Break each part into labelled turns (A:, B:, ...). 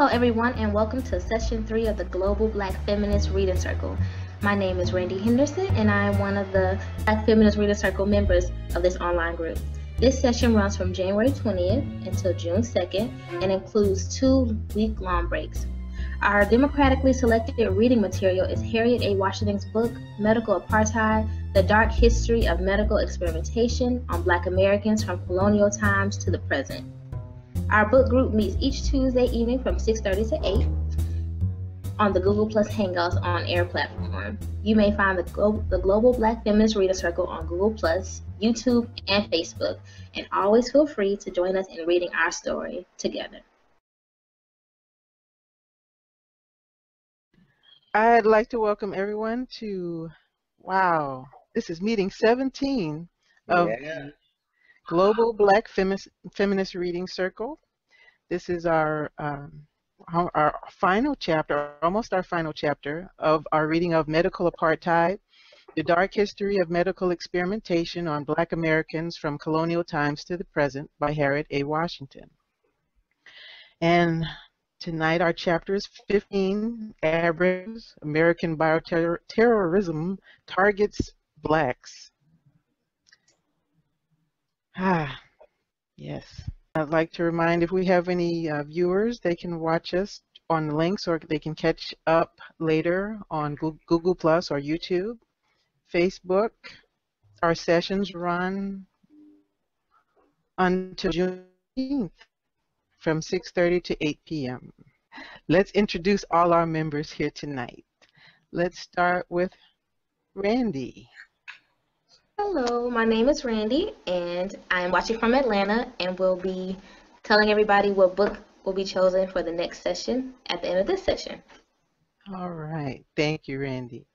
A: Hello everyone and welcome to session 3 of the Global Black Feminist Reading Circle. My name is Randie Henderson and I am one of the Black Feminist Reading Circle members of this online group. This session runs from January 20th until June 2nd and includes 2 week-long breaks. Our democratically selected reading material is Harriet A. Washington's book, Medical Apartheid, The Dark History of Medical Experimentation on Black Americans from Colonial Times to the Present. Our book group meets each Tuesday evening from 6:30 to 8 on the Google Plus Hangouts on Air platform. You may find the Global Black Feminist Reader Circle on Google Plus, YouTube, and Facebook, and always feel free to join us in reading our story together.
B: I'd like to welcome everyone to, this is meeting 17 of the Global Black Feminist Reading Circle. This is our final chapter, almost our final chapter of our reading of Medical Apartheid, The Dark History of Medical Experimentation on Black Americans from Colonial Times to the Present by Harriet A. Washington. And tonight our chapter is 15, Aberrant Wars, American Bioterrorism Targets Blacks. Yes. I'd like to remind if we have any viewers, they can watch us on the links or they can catch up later on Google Plus or YouTube, Facebook. Our sessions run until June 18th from 6:30 to 8 p.m. Let's introduce all our members here tonight. Let's start with Randie.
A: Hello, my name is Randie, and I am watching from Atlanta, and we'll be telling everybody what book will be chosen for the next session at the end of this session.
B: All right, thank you, Randie.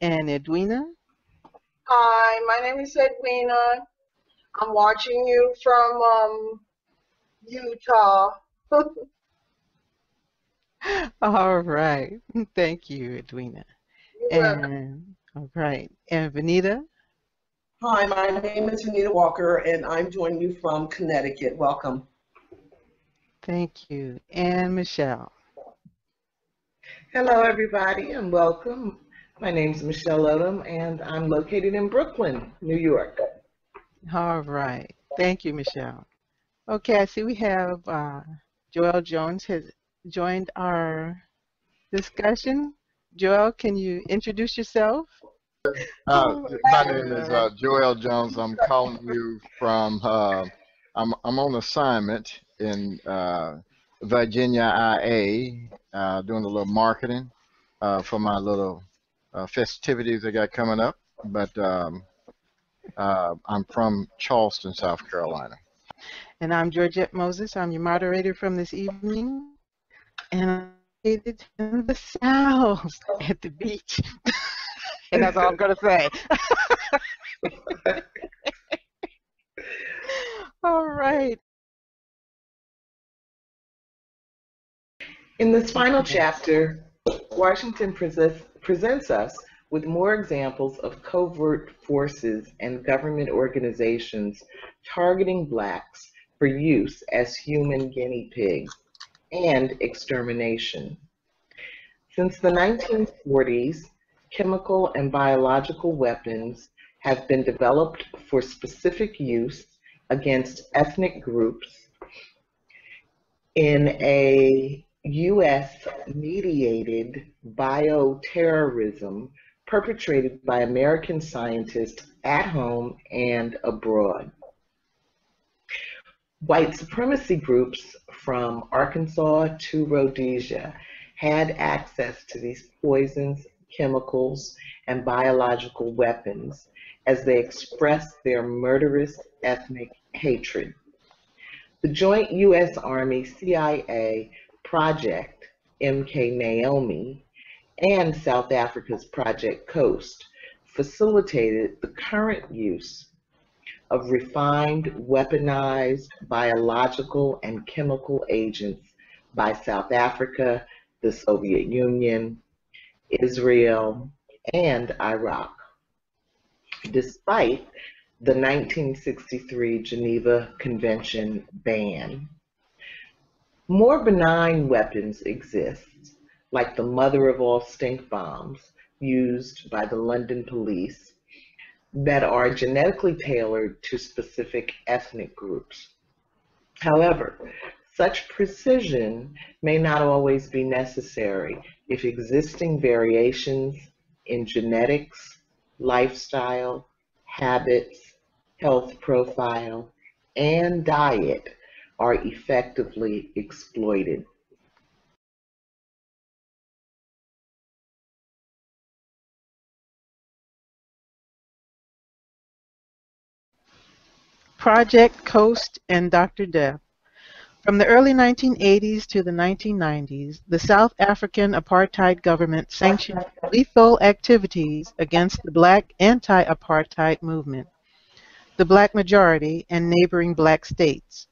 B: And Edwina?
C: Hi, my name is Edwina. I'm watching you from Utah.
B: All right, thank you, Edwina. All right, and Venita?
D: Hi, my name is Venita Walker, and I'm joining you from Connecticut. Welcome.
B: Thank you. And Michelle.
E: Hello, everybody, and welcome. My name is Michelle Odom, and I'm located in Brooklyn, New York.
B: All right. Thank you, Michelle. Okay, I see we have Joel Jones has joined our discussion. Joel, can you introduce yourself?
F: My name is Joel Jones. I'm calling you from, I'm on assignment in Virginia, IA, doing a little marketing for my little festivities I got coming up, but I'm from Charleston, South Carolina.
B: And I'm Georgette Moses. I'm your moderator from this evening, and I'm located in the South at the beach. And that's all I'm going to say. All right.
E: In this final chapter, Washington presents us with more examples of covert forces and government organizations targeting blacks for use as human guinea pigs and extermination. Since the 1940s, chemical and biological weapons have been developed for specific use against ethnic groups in a U.S.-mediated bioterrorism perpetrated by American scientists at home and abroad. White supremacy groups from Arkansas to Rhodesia had access to these poisons, chemicals, and biological weapons as they expressed their murderous ethnic hatred. The joint U.S. Army-CIA project, MK-NAOMI, and South Africa's Project Coast facilitated the current use of refined, weaponized biological and chemical agents by South Africa, the Soviet Union, Israel, and Iraq. Despite the 1963 Geneva Convention ban, More benign weapons exist, like the mother of all stink bombs used by the London police, that are genetically tailored to specific ethnic groups. However, such precision may not always be necessary if existing variations in genetics, lifestyle, habits, health profile, and diet are effectively exploited.
B: Project Coast and Dr. Death. From the early 1980s to the 1990s, the South African apartheid government sanctioned lethal activities against the black anti-apartheid movement, the black majority, and neighboring black states.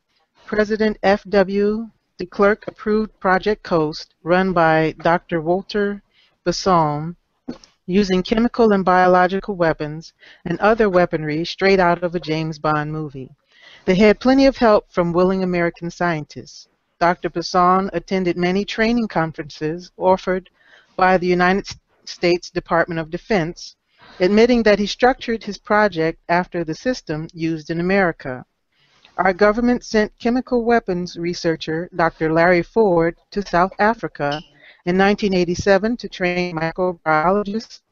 B: President F.W. de Klerk approved Project Coast, run by Dr. Walter Besson, using chemical and biological weapons and other weaponry straight out of a James Bond movie. They had plenty of help from willing American scientists. Dr. Besson attended many training conferences offered by the United States Department of Defense, admitting that he structured his project after the system used in America. Our government sent chemical weapons researcher Dr. Larry Ford to South Africa in 1987 to train microbiologists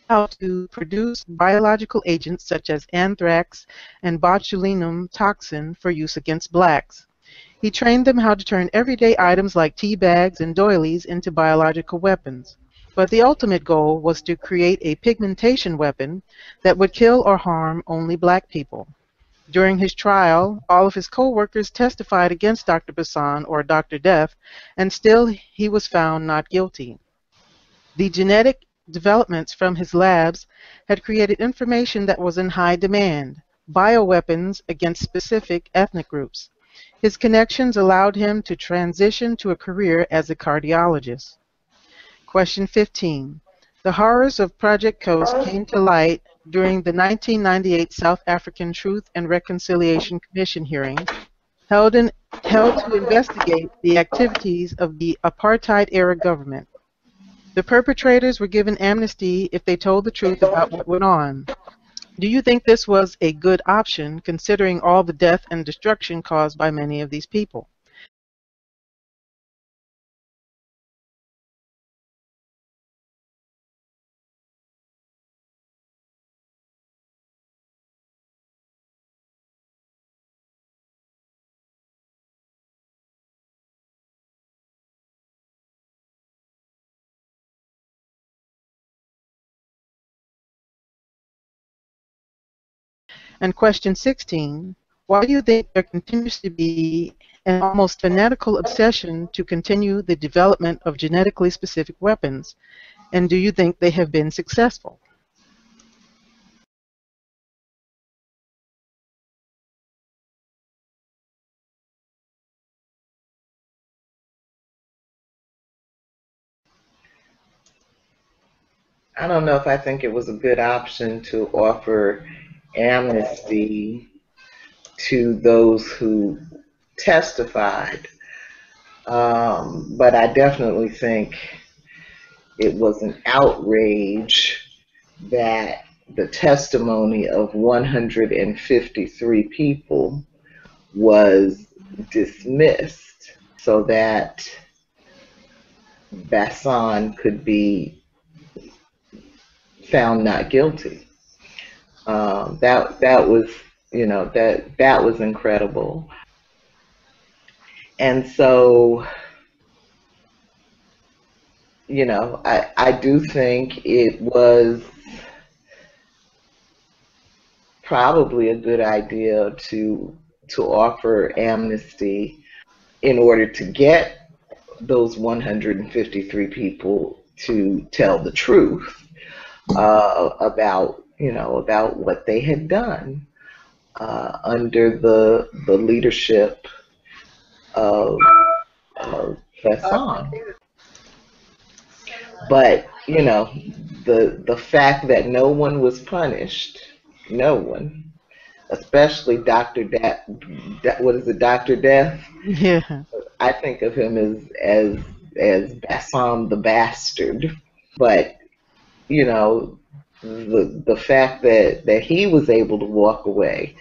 B: how to produce biological agents such as anthrax and botulinum toxin for use against blacks. He trained them how to turn everyday items like tea bags and doilies into biological weapons. But the ultimate goal was to create a pigmentation weapon that would kill or harm only black people. During his trial, all of his co-workers testified against Dr. Besson or Dr. Death, and still he was found not guilty. The genetic developments from his labs had created information that was in high demand, bioweapons against specific ethnic groups. His connections allowed him to transition to a career as a cardiologist. Question 15. The horrors of Project Coast came to light during the 1998 South African Truth and Reconciliation Commission hearings held to investigate the activities of the apartheid-era government. The perpetrators were given amnesty if they told the truth about what went on. Do you think this was a good option, considering all the death and destruction caused by many of these people? And question 16, why do you think there continues to be an almost fanatical obsession to continue the development of genetically specific weapons? And do you think they have been successful?
E: I don't know if I think it was a good option to offer amnesty to those who testified, but I definitely think it was an outrage that the testimony of 153 people was dismissed so that Bassan could be found not guilty. That was, that was incredible. And so, I do think it was probably a good idea to offer amnesty in order to get those 153 people to tell the truth about what they had done under the leadership of Bassan. But the fact that no one was punished, no one, especially Dr. Death, what is it, Dr. Death?
B: Yeah.
E: I think of him as Bassam the bastard. But you know, the fact that he was able to walk away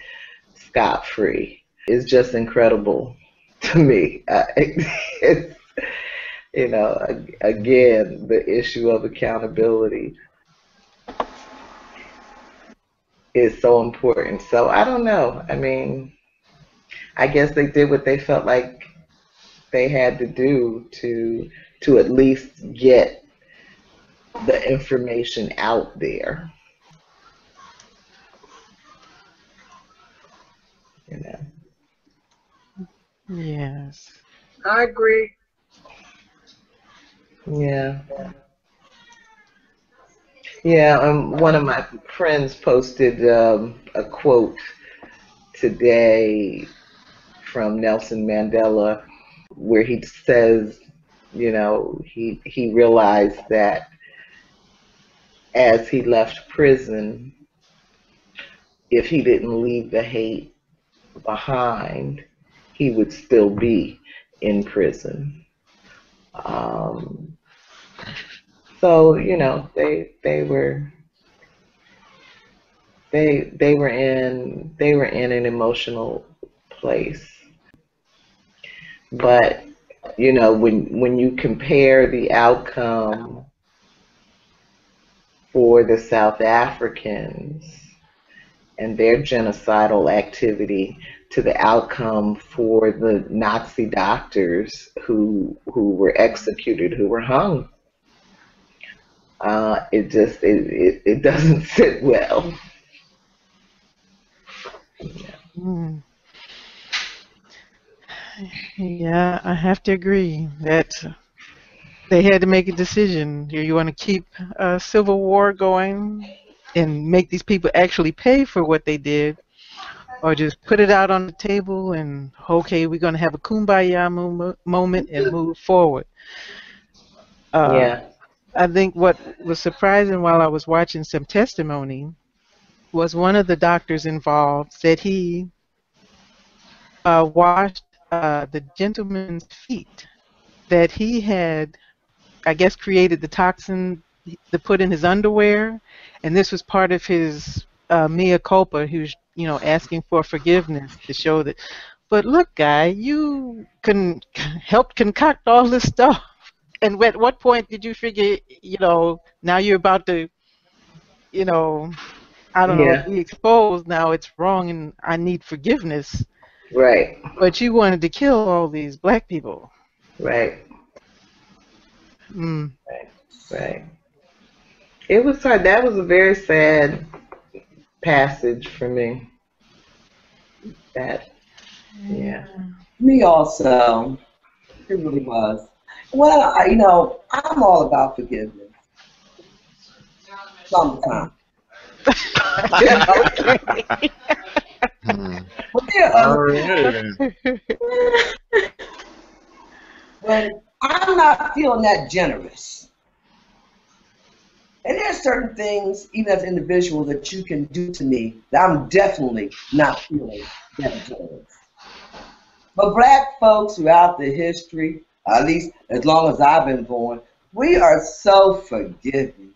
E: scot-free is just incredible to me. It's, you know, again, the issue of accountability is so important. So I don't know. I mean, I guess they did what they felt like they had to do to at least get the information out there. You know.
B: Yes.
C: I agree.
E: Yeah. Yeah, one of my friends posted a quote today from Nelson Mandela where he says, you know, he realized that as he left prison, if he didn't leave the hate behind, he would still be in prison. So you know, they were in an emotional place. But you know, when you compare the outcome for the South Africans and their genocidal activity to the outcome for the Nazi doctors who were executed, who were hung, it doesn't sit well.
B: Mm. Yeah, I have to agree that they had to make a decision. Do you want to keep a civil war going and make these people actually pay for what they did, or just put it out on the table and, okay, we're going to have a kumbaya moment and move forward?
E: Yeah.
B: I think what was surprising while I was watching some testimony was one of the doctors involved said he washed the gentleman's feet that he had, I guess, created the toxin to put in his underwear, and this was part of his mea culpa. He was, you know, asking for forgiveness to show that, but look, guy, you can help concoct all this stuff. And at what point did you figure, you know, now you're about to, you know, I don't know,
E: Yeah.
B: be exposed, now it's wrong and I need forgiveness.
E: Right.
B: But you wanted to kill all these black people.
E: Right.
B: Mm.
E: Right. It was hard. That was a very sad passage for me. That, yeah.
D: Me also. It really was. Well, you know, I'm all about forgiveness. Sometimes. But there are when I'm not feeling that generous. And there are certain things, even as an individual, that you can do to me that I'm definitely not feeling that generous. But black folks throughout the history, at least as long as I've been born, we are so forgiving.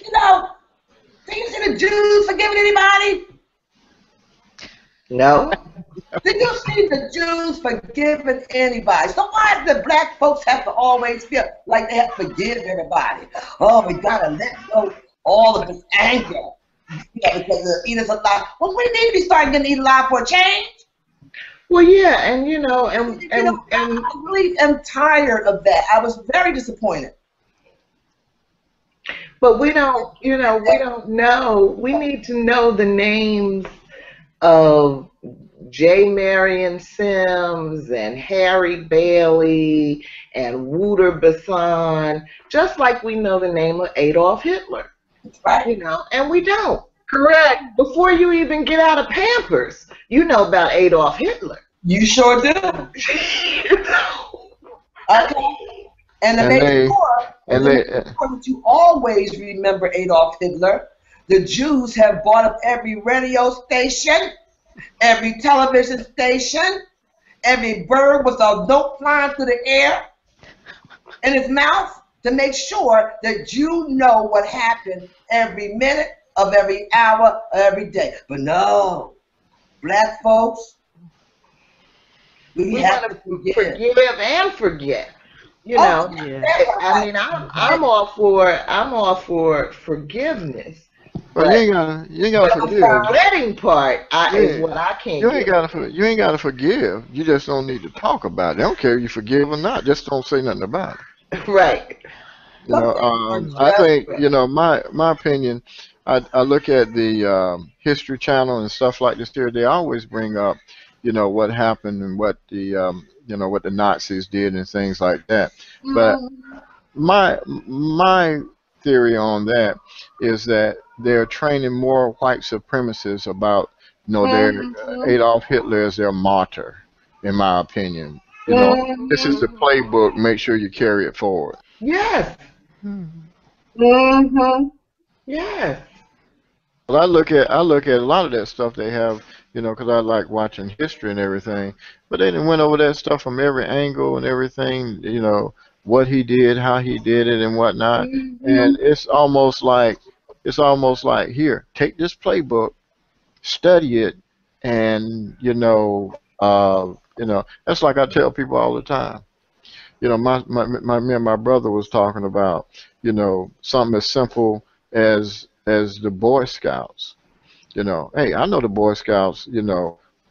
D: You know, do you see the Jews forgiving anybody?
E: No.
D: Did you see the Jews forgiving anybody? So why does the black folks have to always feel like they have to forgive everybody? Oh, we gotta let go all of this anger. Yeah, because the eaters alive. Well, we need to be starting getting eaten alive for a change.
E: Well, yeah, and you know, and
D: I really am tired of that. I was very disappointed.
E: but we don't, you know, we don't know. We need to know the names of J. Marion Sims and Harry Bailey and Wouter Bassan, just like we know the name of Adolf Hitler.
D: Right.
E: You know, and we don't. Correct. Before you even get out of Pampers, you know about Adolf Hitler.
D: You sure do.
E: You know.
D: Okay. And to make sure that you always remember Adolf Hitler, the Jews have bought up every radio station every television station, every bird with a note flying through the air in his mouth to make sure that you know what happened every minute of every hour of every day. But no, black folks, we have to
E: forgive and forget. You know, I mean, I'm all for forgiveness.
F: Well, you ain't gotta forgive.
E: The forgetting part is what I can't.
F: You ain't gotta forgive. You just don't need to talk about it. I don't care if you forgive or not. Just don't say nothing about it.
E: Right.
F: You know, I think, you know, my opinion. I look at the History Channel and stuff like this here. They always bring up, you know, what happened and what the you know, what the Nazis did and things like that. But my theory on that is that they're training more white supremacists about, you know, their Adolf Hitler as their martyr, in my opinion. You know, this is the playbook. Make sure you carry it forward.
E: Yes. Yes.
F: Well, I look at a lot of that stuff they have, you know, because I like watching history and everything. But they done went over that stuff from every angle and everything, you know, what he did, how he did it, and whatnot. And it's almost like here, take this playbook, study it, and you know, that's like I tell people all the time. You know, me and my brother was talking about, you know, something as simple as the Boy Scouts. You know, hey, I know the Boy Scouts, and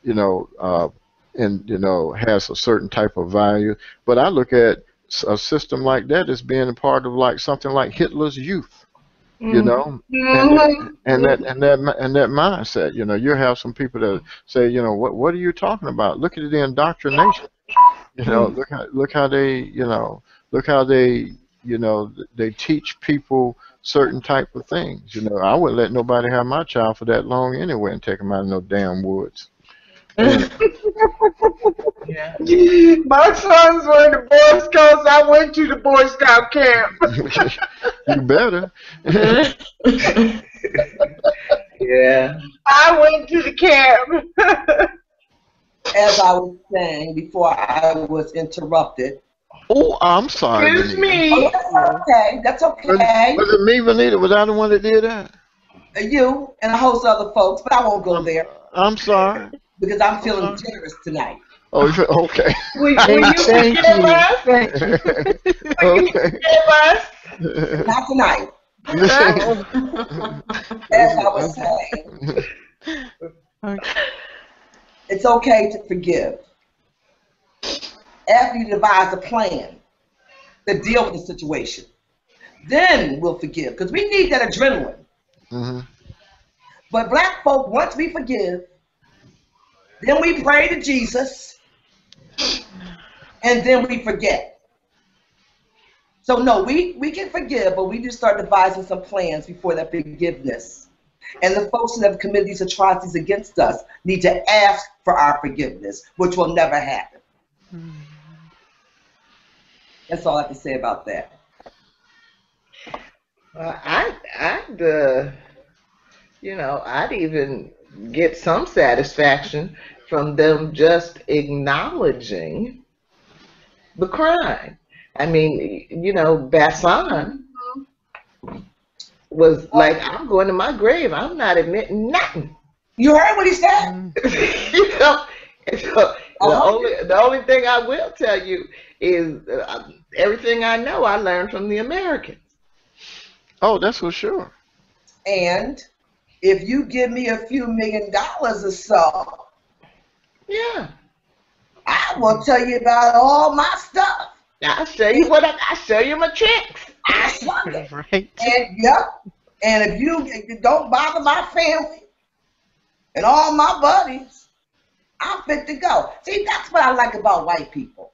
F: you know, has a certain type of value, but I look at a system like that as being a part of like something like Hitler's Youth. You know, and that mindset. You know, you have some people that say, you know, what are you talking about? Look at the indoctrination. You know, look how they, they teach people certain type of things. You know, I wouldn't let nobody have my child for that long anyway and take them out of no damn woods.
C: Yeah. My sons were in the Boy Scouts. I went to the Boy Scout camp.
F: You better.
E: Yeah.
C: I went to the camp.
D: As I was saying before I was interrupted.
F: Oh, I'm sorry.
C: Excuse me.
D: Oh, that's okay.
F: Was it me, Venita? Was I the one that did that?
D: You and a host of other folks, but I won't go there.
F: I'm sorry.
D: Because I'm feeling generous tonight.
F: Oh, okay.
C: Will you forgive us? Will you forgive us?
D: Not tonight. As I was saying, it's okay to forgive. After you devise a plan to deal with the situation, then we'll forgive, because we need that adrenaline. But black folk, once we forgive, then we pray to Jesus, and then we forget. So no, we can forgive, but we need to start devising some plans before that forgiveness. And the folks that have committed these atrocities against us need to ask for our forgiveness, which will never happen. That's all I have to say about that.
E: I'd even get some satisfaction from them just acknowledging the crime. I mean, you know, Bassan was like, I'm going to my grave. I'm not admitting nothing.
D: You heard what he said?
E: You know, so the only thing I will tell you is everything I know I learned from the Americans.
F: Oh, that's for sure.
D: And if you give me a few $1 million or so,
E: yeah,
D: I will tell you about all my stuff.
E: I'll show you I show you my tricks.
D: I show you.
B: Right.
D: And if you don't bother my family and all my buddies, I'm fit to go. See, that's what I like about white people.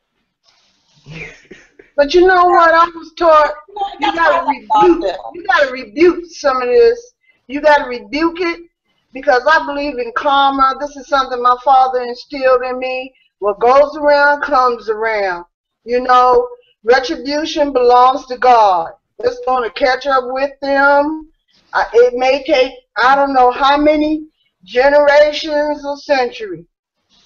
C: But you know what? I was taught you gotta rebuke some of this. You gotta rebuke it, because I believe in karma. This is something my father instilled in me. What goes around comes around. You know, retribution belongs to God. It's going to catch up with them. It may take, I don't know how many generations or centuries.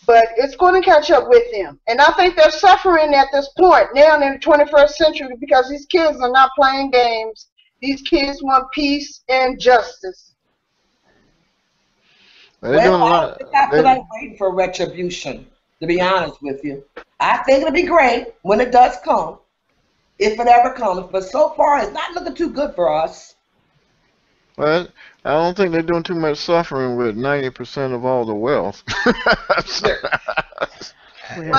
C: But it's going to catch up with them. And I think they're suffering at this point now in the 21st century because these kids are not playing games. These kids want peace and justice.
D: Well, I think I feel like waiting for retribution, to be honest with you. I think it'll be great when it does come, if it ever comes. But so far, it's not looking too good for us.
F: Well, I don't think they're doing too much suffering with 90% of all the wealth.
C: But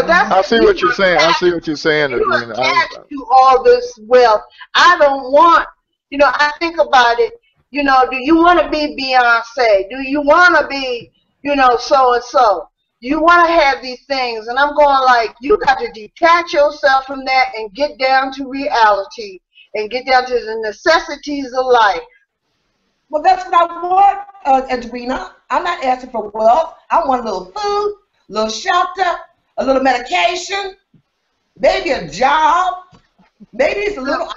C: that's
F: I see what you're saying. I see what you're saying.
C: You're attached to all this wealth. I don't want, you know, I think about it, you know, do you want to be Beyonce? Do you want to be, you know, so-and-so? You want to have these things. And I'm going like, you got to detach yourself from that and get down to reality and get down to the necessities of life.
D: Well, that's what I want, Edwina. I'm not asking for wealth. I want a little food, a little shelter, a little medication, maybe a job, maybe it's a little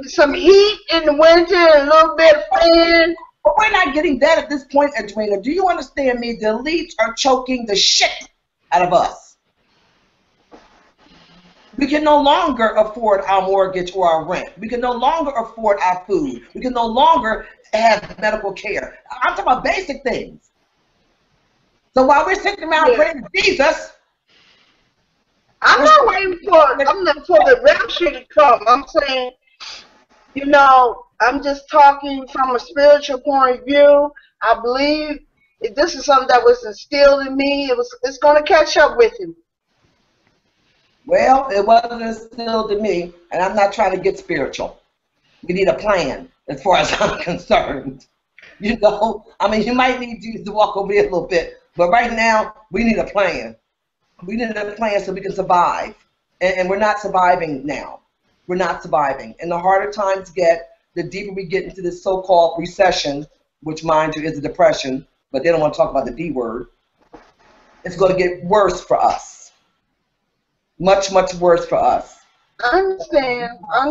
C: some heat in the winter, and a little bit of fan.
D: But we're not getting that at this point, Edwina. Do you understand me? The elites are choking the shit out of us. We can no longer afford our mortgage or our rent. We can no longer afford our food. We can no longer have medical care. I'm talking about basic things. So while we're sitting around praying to Jesus,
C: I'm not waiting for the rapture to come. I'm saying, you know, I'm just talking from a spiritual point of view. I believe if this is something that was instilled in me, it's going to catch up with him.
D: Well, it wasn't instilled in me, and I'm not trying to get spiritual. We need a plan, as far as I'm concerned. You know, I mean, you might need Jesus to walk over here a little bit, but right now, we need a plan. We need a plan so we can survive, and we're not surviving now. We're not surviving, and the harder times get, the deeper we get into this so-called recession, which, mind you, is a depression, but they don't want to talk about the D word. It's going to get worse for us. Much, much worse for us.
C: I understand.
D: I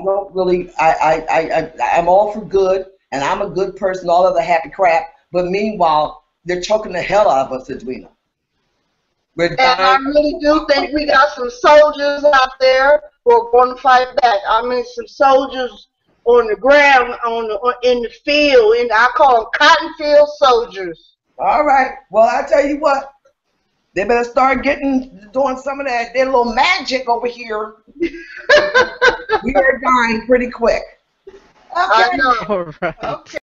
D: don't really, I'm all for good, and I'm a good person, all of the happy crap, but meanwhile, they're choking the hell out of us, Edwina.
C: And I really do think we got some soldiers out there who are going to fight back. I mean, some soldiers on the ground, in the field, and I call them cotton field soldiers.
D: All right. Well, I tell you what, they better start doing some of that, their little magic over here. We are dying pretty quick. Okay.
C: I know.
B: All right.
C: Okay.